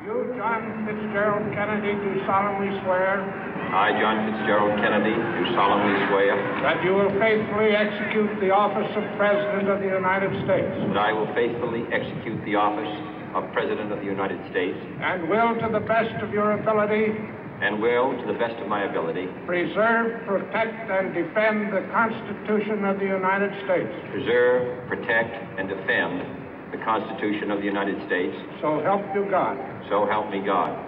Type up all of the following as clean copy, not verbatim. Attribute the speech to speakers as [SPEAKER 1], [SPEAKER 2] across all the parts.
[SPEAKER 1] You, John Fitzgerald Kennedy, do solemnly swear.
[SPEAKER 2] I, John Fitzgerald Kennedy, do solemnly swear.
[SPEAKER 1] That you will faithfully execute the office of President of the United States.
[SPEAKER 2] That I will faithfully execute the office of President of the United States.
[SPEAKER 1] And will, to the best of your ability.
[SPEAKER 2] And will, to the best of my ability.
[SPEAKER 1] Preserve, protect, and defend the Constitution of the United States.
[SPEAKER 2] Preserve, protect, and defend the Constitution of the United States.
[SPEAKER 1] So help you God.
[SPEAKER 2] So help me God.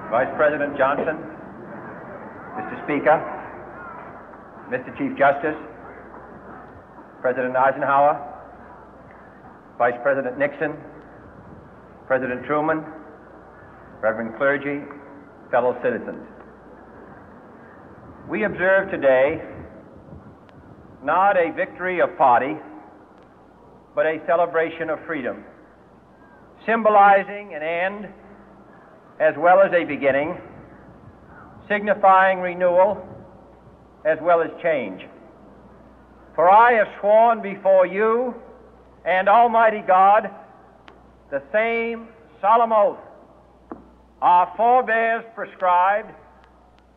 [SPEAKER 3] Vice President Johnson, Mr. Speaker, Mr. Chief Justice, President Eisenhower, Vice President Nixon, President Truman, Reverend clergy, fellow citizens. We observe today not a victory of party, but a celebration of freedom, symbolizing an end as well as a beginning, signifying renewal as well as change. For I have sworn before you and Almighty God the same solemn oath our forebears prescribed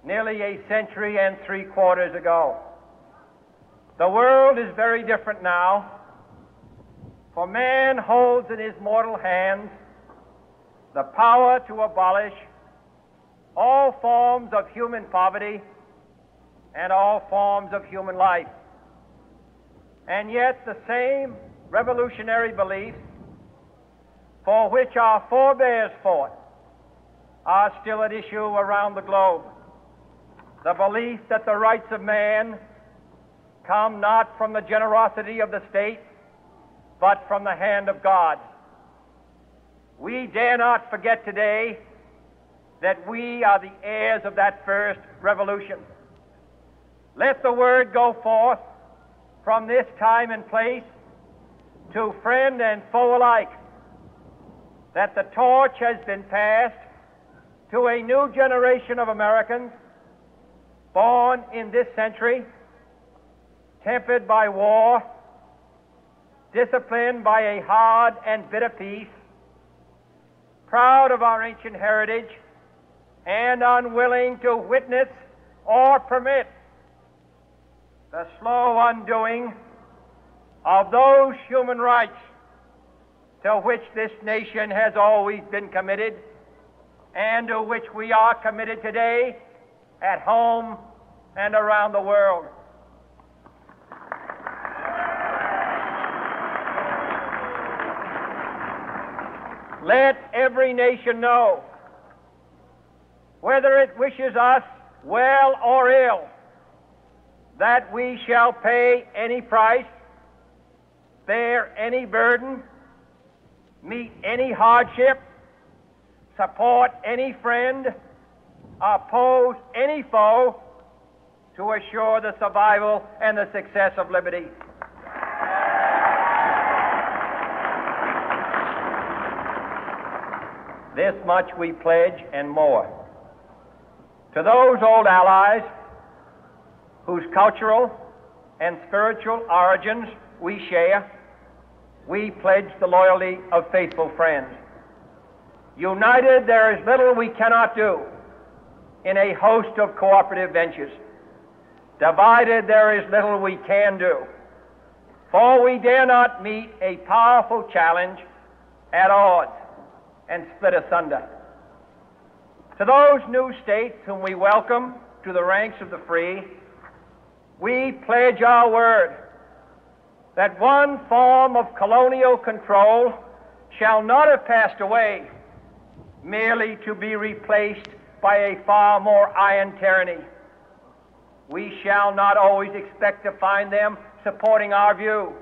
[SPEAKER 3] nearly a century and 3/4 ago. The world is very different now, for man holds in his mortal hands the power to abolish all forms of human poverty and all forms of human life. And yet the same revolutionary beliefs for which our forebears fought are still at issue around the globe. The belief that the rights of man come not from the generosity of the state, but from the hand of God. We dare not forget today that we are the heirs of that first revolution. Let the word go forth from this time and place to friend and foe alike that the torch has been passed to a new generation of Americans born in this century, tempered by war, disciplined by a hard and bitter peace, proud of our ancient heritage, and unwilling to witness or permit the slow undoing of those human rights to which this nation has always been committed and to which we are committed today at home and around the world. Let every nation know, whether it wishes us well or ill, that we shall pay any price, bear any burden, meet any hardship, support any friend, oppose any foe to assure the survival and the success of liberty. This much we pledge and more. To those old allies whose cultural and spiritual origins we share, we pledge the loyalty of faithful friends. United, there is little we cannot do in a host of cooperative ventures. Divided, there is little we can do, for we dare not meet a powerful challenge at odds and split asunder. To those new states whom we welcome to the ranks of the free, we pledge our word that one form of colonial control shall not have passed away merely to be replaced by a far more iron tyranny. We shall not always expect to find them supporting our view,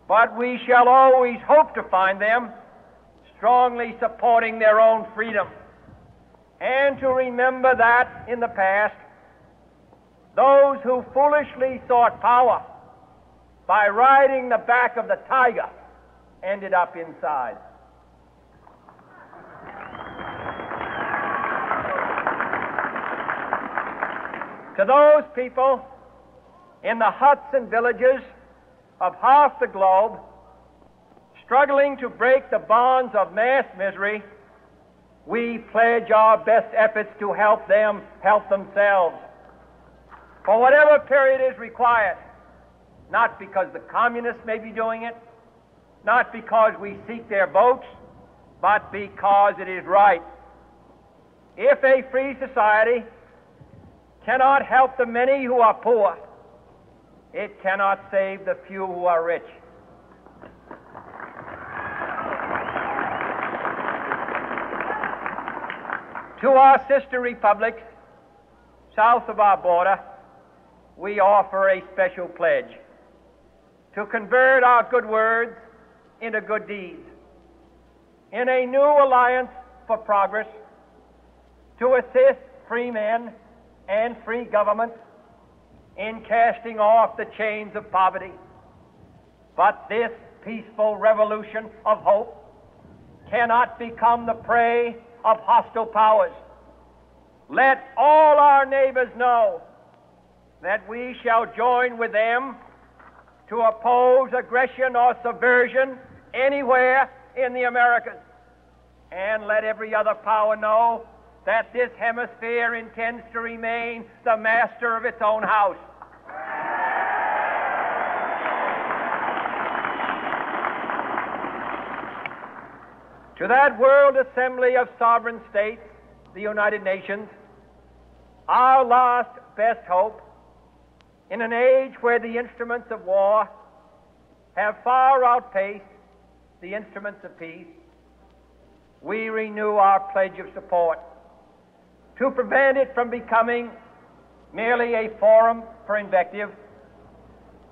[SPEAKER 3] but we shall always hope to find them strongly supporting their own freedom, and to remember that in the past, those who foolishly sought power by riding the back of the tiger ended up inside. To those people in the huts and villages of half the globe struggling to break the bonds of mass misery, we pledge our best efforts to help them help themselves for whatever period is required, not because the communists may be doing it, not because we seek their votes, but because it is right. If a free society cannot help the many who are poor, it cannot save the few who are rich. To our sister republics south of our border, we offer a special pledge to convert our good words into good deeds, in a new alliance for progress, to assist free men and free governments in casting off the chains of poverty. But this peaceful revolution of hope cannot become the prey of hostile powers. Let all our neighbors know that we shall join with them to oppose aggression or subversion anywhere in the Americas. And let every other power know that this hemisphere intends to remain the master of its own house. To that World Assembly of Sovereign States, the United Nations, our last best hope, in an age where the instruments of war have far outpaced the instruments of peace, we renew our pledge of support to prevent it from becoming merely a forum for invective,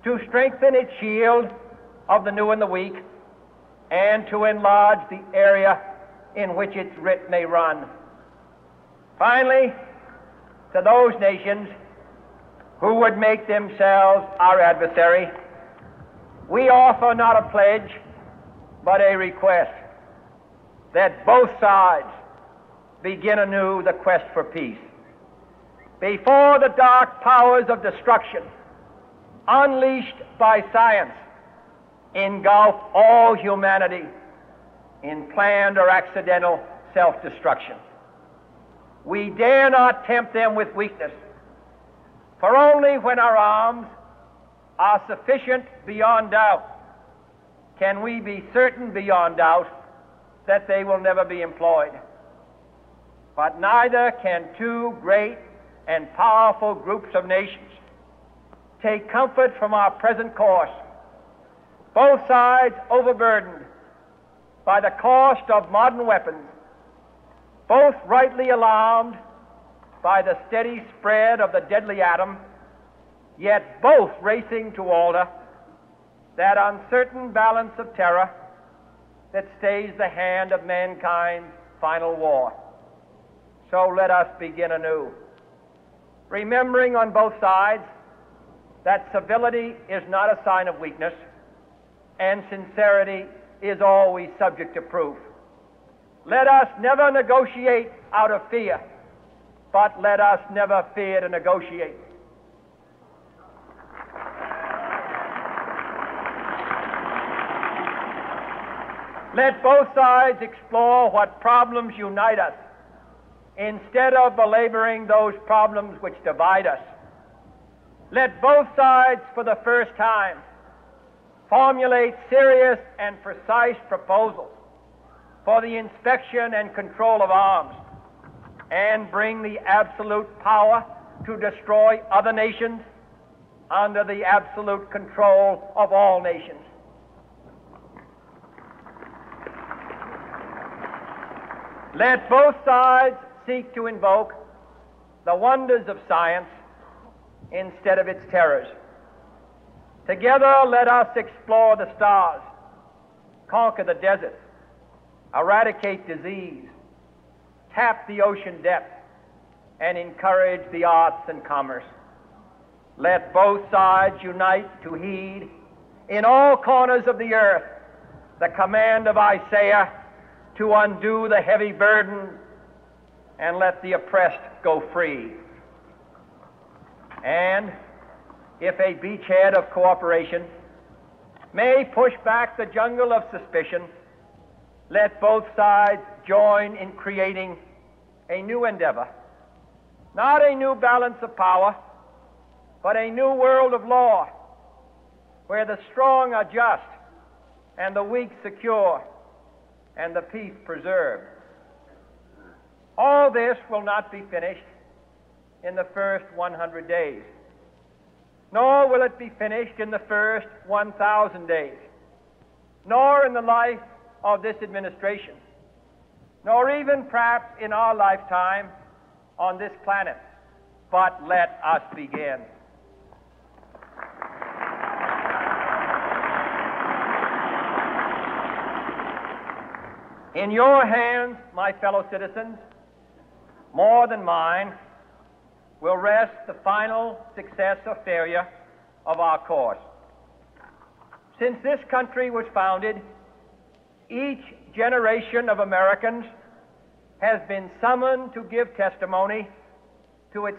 [SPEAKER 3] to strengthen its shield of the new and the weak, and to enlarge the area in which its writ may run. Finally, to those nations who would make themselves our adversary, we offer not a pledge, but a request that both sides begin anew the quest for peace. Before the dark powers of destruction, unleashed by science, engulf all humanity in planned or accidental self-destruction, we dare not tempt them with weakness, for only when our arms are sufficient beyond doubt can we be certain beyond doubt that they will never be employed. But neither can two great and powerful groups of nations take comfort from our present course, both sides overburdened by the cost of modern weapons, both rightly alarmed by the steady spread of the deadly atom, yet both racing to alter that uncertain balance of terror that stays the hand of mankind's final war. So let us begin anew, remembering on both sides that civility is not a sign of weakness, and sincerity is always subject to proof. Let us never negotiate out of fear, but let us never fear to negotiate. Let both sides explore what problems unite us, instead of belaboring those problems which divide us. Let both sides, for the first time, formulate serious and precise proposals for the inspection and control of arms, and bring the absolute power to destroy other nations under the absolute control of all nations. Let both sides seek to invoke the wonders of science instead of its terrors. Together, let us explore the stars, conquer the deserts, eradicate disease, tap the ocean depths, and encourage the arts and commerce. Let both sides unite to heed in all corners of the earth the command of Isaiah to undo the heavy burden and let the oppressed go free. And if a beachhead of cooperation may push back the jungle of suspicion, let both sides join in creating a new endeavor, not a new balance of power, but a new world of law, where the strong are just and the weak secure and the peace preserved. All this will not be finished in the first 100 days, nor will it be finished in the first 1,000 days, nor in the life of this administration, nor even perhaps in our lifetime on this planet. But let us begin. In your hands, my fellow citizens, more than mine, will rest the final success or failure of our course. Since this country was founded, each generation of Americans has been summoned to give testimony to its